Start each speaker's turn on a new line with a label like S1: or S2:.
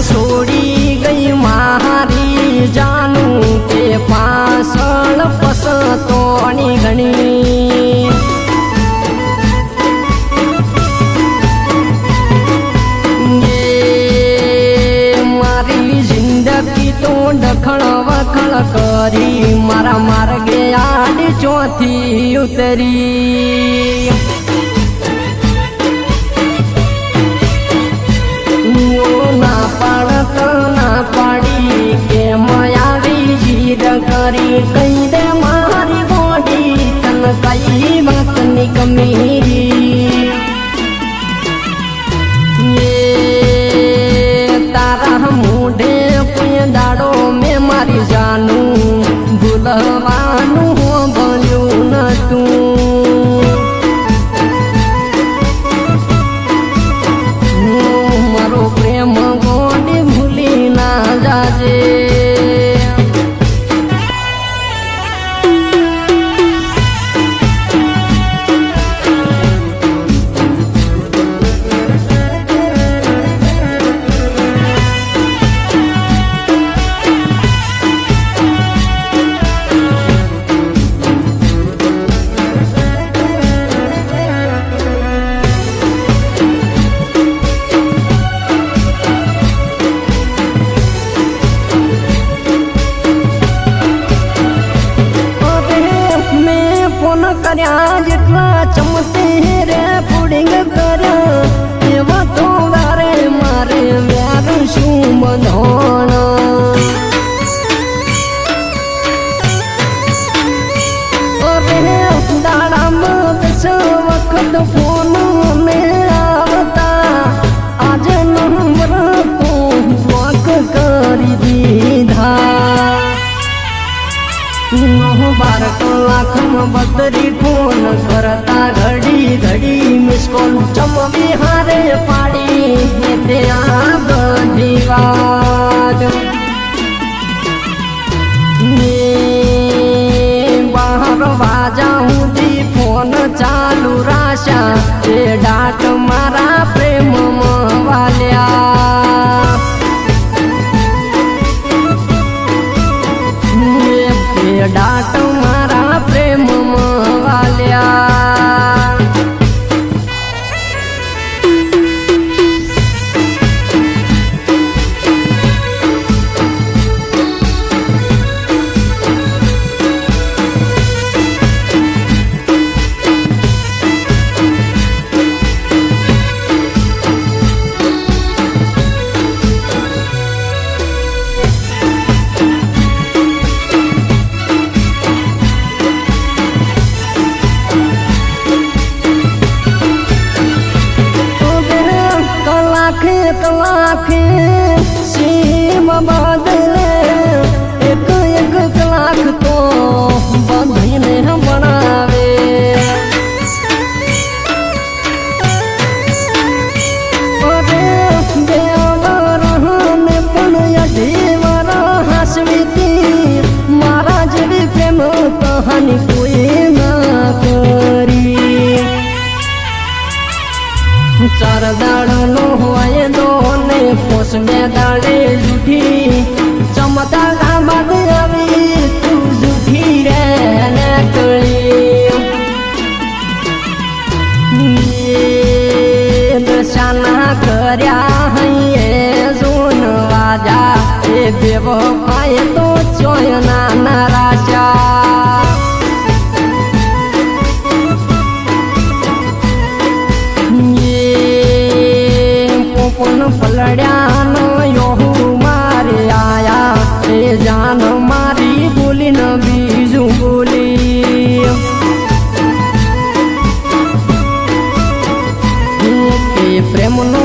S1: છોડી ગઈ મારી જાનું કે પાછળ પસતોની ઘણી મારી જિંદગી તો ડખણ વખણ કરી મારા માર્ગે આડી ચોથી ઉતરી ના પાડત ના પાડી કે આવી જીદ કરી કઈ દે મારી બોડી તન કઈ વાતની કમી તારા મોઢે કોઈ દાડો મેં મારી જાનું ભૂલવાનું બન્યું નતું મારો પ્રેમ ગોડી ભૂલી ના જાજે કર્યા જેટલા ચમતે રે પુડિંગ કર્યા એવા તો વારે મારે વ્યાર શું બંધોણ દાડામાં 10 વખત ફોન મેં આવતા આજે નંબર તો બ્લોક કરી દીધા 12 કલાકમાં 32 ફોન કરતા ઘડી ઘડી મિસ કોલ ચમવી હારે પાડી તે આ બધી વાત 12 વાજા સુધી ફોન ચાલુ રાશા એ ડાટ મારા પ્રેમમાં વાલ્યા ડાટ મારા પ્રેમમાં વાલ્યા કલાકે સીમ બદલે એક એક કલાક તો બંધીને બનાવે દેવરહને પણ અઢીવર હાસવીતી મારા જેવી પ્રેમ કહાની કોઈ ના કરી 4 દાડનો હોય દોને 5 દાડે જૂઠી ચમતા ગામત આવી તું જૂઠી રે ને કળી દશાના કર્યા હૈયે જોન વાજા એ દેવો પાય તો ચોયના ના રાશા પલડ્યાનો યોહુ મારે આયા એ જાન મારી બોલી ન બીજું બોલી એ પ્રેમનો